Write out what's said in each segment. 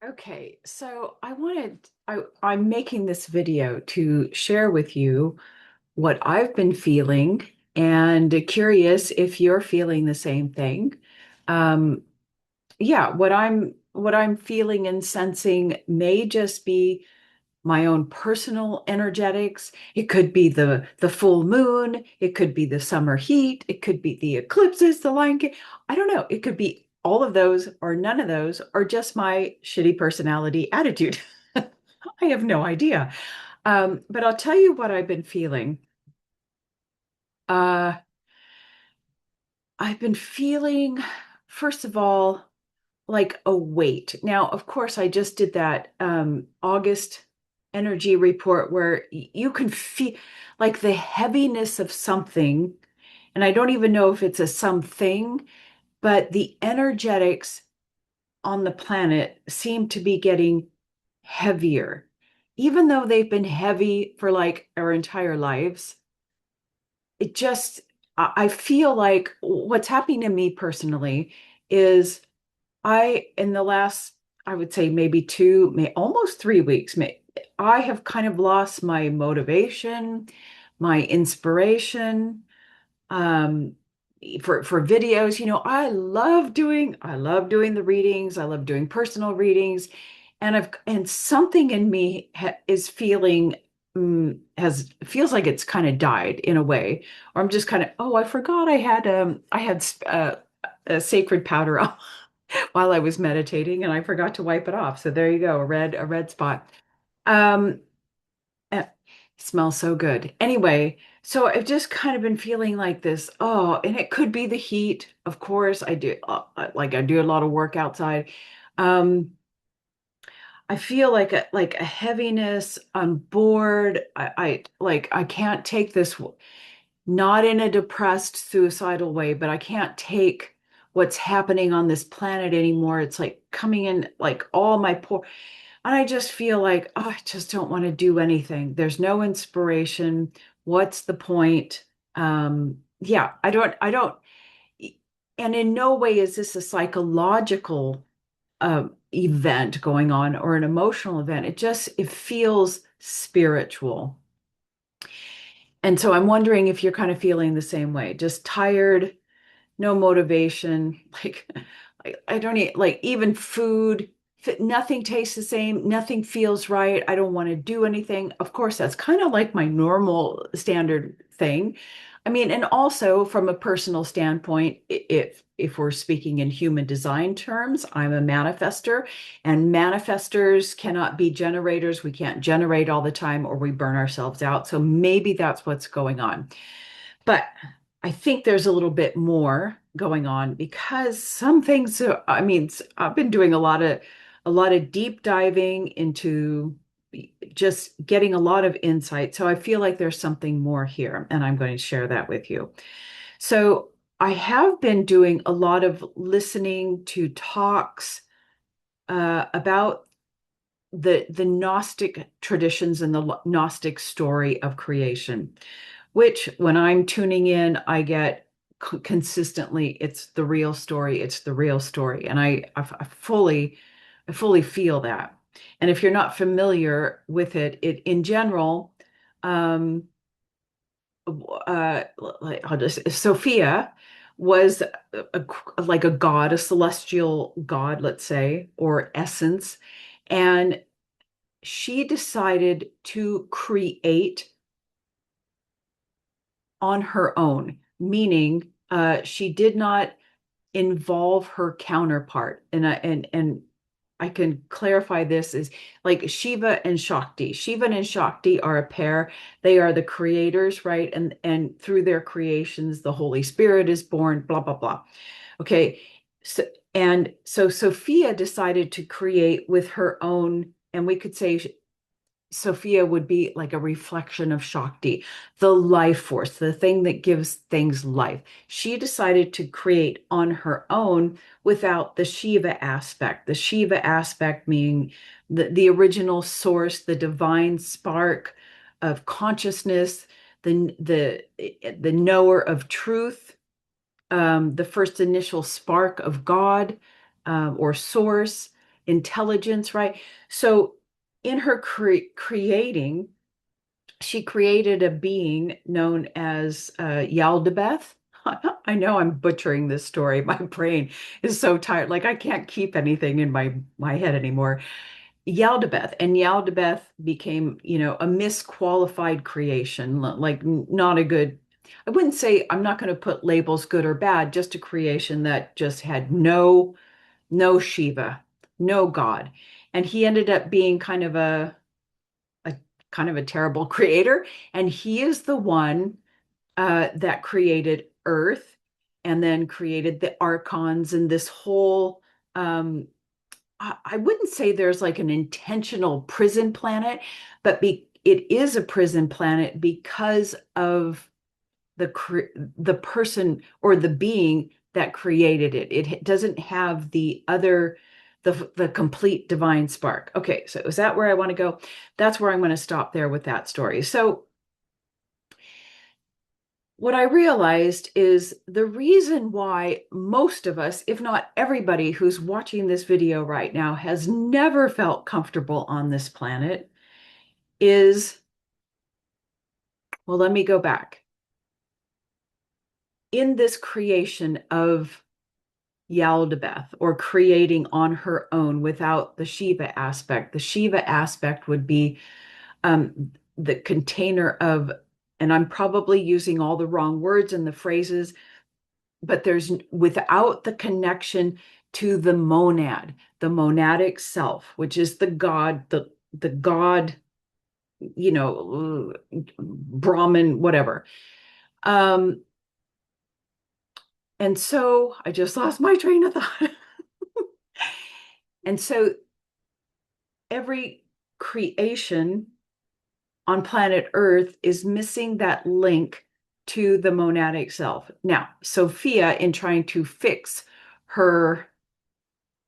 Okay, so I'm making this video to share with you what I've been feeling and curious if you're feeling the same thing. Um, yeah, what I'm feeling and sensing may just be my own personal energetics. It could be the full moon, it could be the summer heat, it could be the eclipses, the Lion King. I don't know. It could be all of those or none of those or just my shitty personality attitude. I have no idea. But I'll tell you what I've been feeling. Uh, I've been feeling, first of all, like a weight. Now, of course, I just did that August energy report where you can feel like the heaviness of something. And I don't even know if it's a something, but the energetics on the planet seem to be getting heavier. Even though they've been heavy for like our entire lives, it just, I feel like what's happening to me personally is in the last, I would say maybe almost 3 weeks, I have kind of lost my motivation, my inspiration, um, for videos. I love doing the readings. I love doing personal readings, and something in me is feeling, has feels like it's kind of died in a way, or I'm just kind of, oh, I forgot I had a sacred powder on while I was meditating and I forgot to wipe it off. So there you go, a red spot. Um, eh, Smells so good. Anyway, so I've just kind of been feeling like this. Oh, and it could be the heat. Of course, I do a lot of work outside. Um, I feel like a heaviness. I'm bored. I can't take this, not in a depressed, suicidal way, but I can't take what's happening on this planet anymore. It's like coming in like all my poor, and I just feel like, oh, I just don't want to do anything. There's no inspiration. What's the point? Yeah, I don't, and in no way is this a psychological event going on or an emotional event. It feels spiritual. And so I'm wondering if you're kind of feeling the same way, just tired, no motivation, like I don't eat, like even food, nothing tastes the same, nothing feels right. I don't want to do anything. Of course, that's kind of like my normal standard thing. I mean, and also from a personal standpoint, if we're speaking in human design terms, I'm a manifester, and manifestors cannot be generators. We can't generate all the time or we burn ourselves out. So maybe that's what's going on. But I think there's a little bit more going on because some things, I mean, I've been doing a lot of deep diving into just getting a lot of insight. So I feel like there's something more here, and I'm going to share that with you. So I have been doing a lot of listening to talks about the Gnostic traditions and the Gnostic story of creation, which when I'm tuning in, I get consistently, it's the real story, it's the real story. And I fully feel that. And if you're not familiar with it in general, um, like I'll just Sophia was like a god, a celestial god, let's say, or essence. And she decided to create on her own, meaning she did not involve her counterpart. And I can clarify this is like Shiva and Shakti. Shiva and Shakti are a pair. They are the creators, right? And through their creations, the Holy Spirit is born, blah, blah, blah. Okay. So, and so Sophia decided to create with her own, and we could say Sophia would be like a reflection of Shakti, the life force, the thing that gives things life. She decided to create on her own without the Shiva aspect. The Shiva aspect meaning the original source, the divine spark of consciousness, the knower of truth, the first initial spark of God or source. intelligence, right? So in her creating, she created a being known as Yaldabaoth. I know I'm butchering this story. My brain is so tired. Like I can't keep anything in my head anymore. Yaldabaoth, and Yaldabaoth became, a misqualified creation, like not a good. I wouldn't say, I'm not going to put labels good or bad, just a creation that just had no Shiva, no God. And he ended up being a kind of a terrible creator. And he is the one that created Earth and then created the archons and this whole I wouldn't say there's like an intentional prison planet, but it is a prison planet because of the person or the being that created it. It doesn't have the complete divine spark. Okay, so is that where I want to go? That's where I'm going to stop there with that story. So what I realized is the reason why most of us, if not everybody who's watching this video right now, has never felt comfortable on this planet is, well, let me go back. In this creation of Yaldabaoth, or creating on her own without the Shiva aspect, the Shiva aspect would be the container of, and I'm probably using all the wrong words and the phrases, but there's without the connection to the monad, the monadic self, which is the God, Brahman, whatever. Um, and so I just lost my train of thought. And so every creation on planet Earth is missing that link to the monadic self. Now, Sophia, in trying to fix her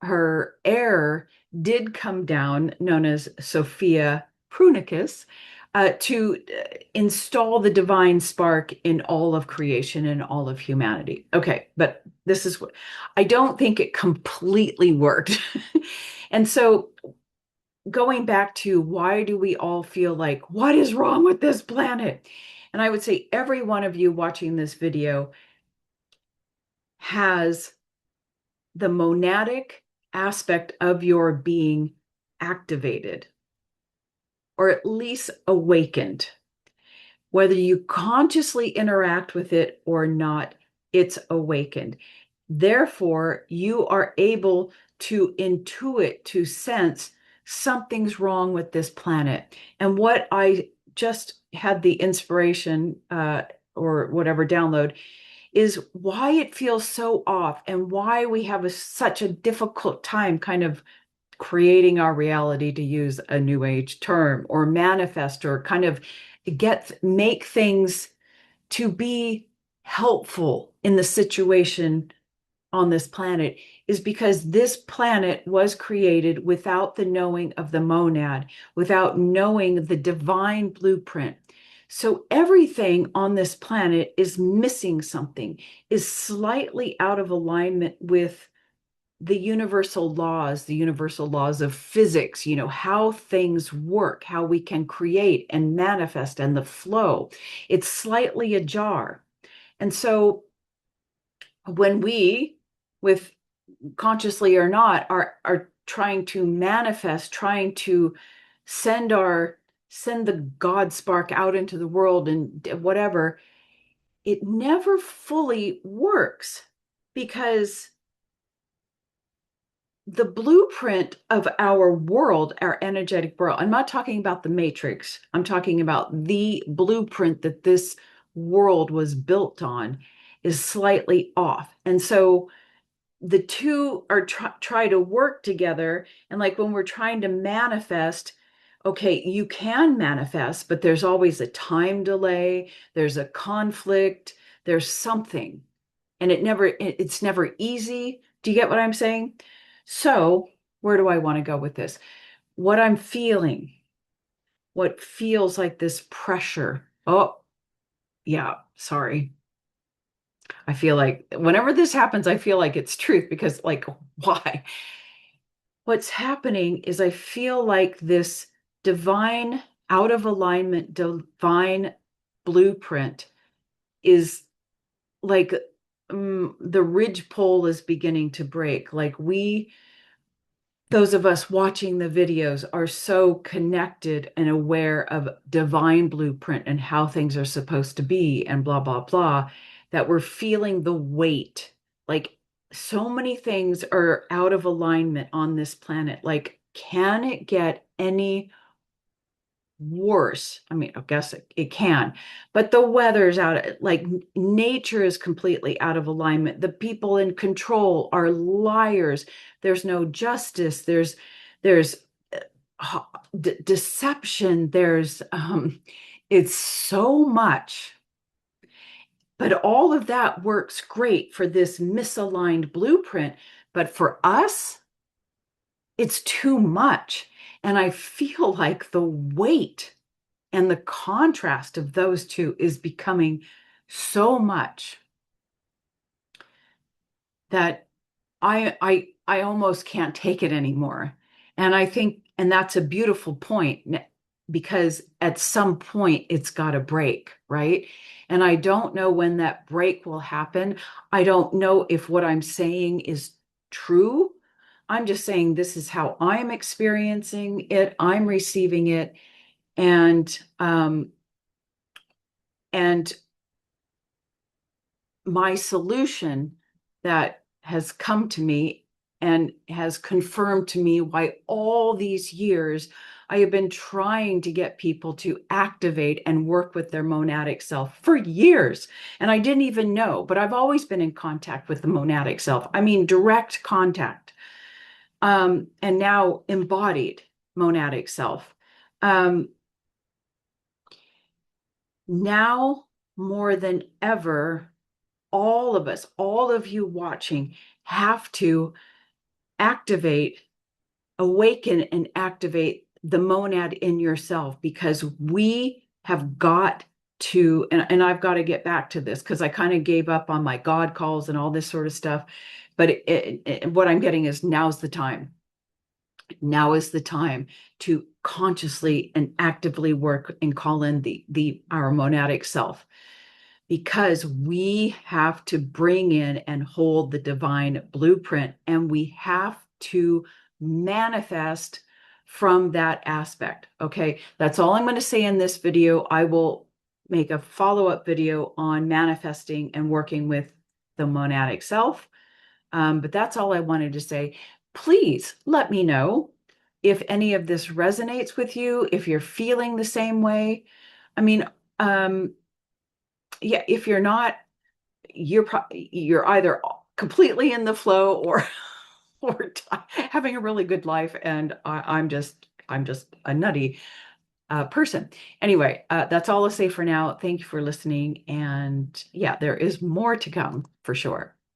error, did come down, known as Sophia Prunicus, to install the divine spark in all of creation and all of humanity. Okay, but this is what I don't think it completely worked. And so going back to why do we all feel like, what is wrong with this planet? And I would say every one of you watching this video has the monadic aspect of your being activated, or at least awakened. Whether you consciously interact with it or not, it's awakened. Therefore, you are able to intuit, to sense something's wrong with this planet. And what I just had the inspiration or whatever download is why it feels so off and why we have such a difficult time kind of creating our reality, to use a new age term, or manifest, or kind of make things to be helpful in the situation on this planet, is because this planet was created without the knowing of the monad, without knowing the divine blueprint. So everything on this planet is missing something, is slightly out of alignment with the universal laws of physics, how things work, how we can create and manifest, and the flow. It's slightly ajar. And so when we, with consciously or not, are trying to manifest, trying to send the God spark out into the world and whatever, it never fully works, because the blueprint of our world, our energetic world, I'm not talking about the matrix, I'm talking about the blueprint that this world was built on, is slightly off. And so the two are try to work together. And like when we're trying to manifest, okay, you can manifest, but there's always a time delay, there's a conflict, there's something. And it's never easy. Do you get what I'm saying? So where do I want to go with this? What I'm feeling, what feels like this pressure. Oh, yeah, sorry. I feel like whenever this happens, I feel like it's truth, because like, why? what's happening is I feel like this divine, out of alignment, divine blueprint is like the ridge pole is beginning to break. Like those of us watching the videos are so connected and aware of divine blueprint and how things are supposed to be and blah, blah, blah, that we're feeling the weight. Like so many things are out of alignment on this planet. Like, can it get any worse? I mean, I guess it can, but the weather's out, like nature is completely out of alignment. The people in control are liars. There's no justice. There's deception. It's so much, but all of that works great for this misaligned blueprint. But for us, it's too much. And I feel like the weight and the contrast of those two is becoming so much that I almost can't take it anymore. And I think, and that's a beautiful point, because at some point it's got to break, right? And I don't know when that break will happen. I don't know if what I'm saying is true. I'm just saying this is how I'm experiencing it. I'm receiving it. And my solution that has come to me and has confirmed to me why all these years I have been trying to get people to activate and work with their monadic self for years. And I didn't even know, but I've always been in contact with the monadic self. I mean, direct contact. And now embodied monadic self. Now more than ever, all of us, all of you watching, have to activate, awaken, and activate the monad in yourself, because we have got to, and I've got to get back to this because I kind of gave up on my God calls and all this sort of stuff. But what I'm getting is now's the time. Now is the time to consciously and actively work and call in our monadic self, because we have to bring in and hold the divine blueprint, and we have to manifest from that aspect. Okay, that's all I'm going to say in this video. I will make a follow-up video on manifesting and working with the monadic self. But that's all I wanted to say. Please let me know if any of this resonates with you, if you're feeling the same way. I mean, yeah, if you're not, you're either completely in the flow or or having a really good life, and I'm just a nutty person. Anyway, that's all I'll say for now. Thank you for listening, and yeah, there is more to come for sure.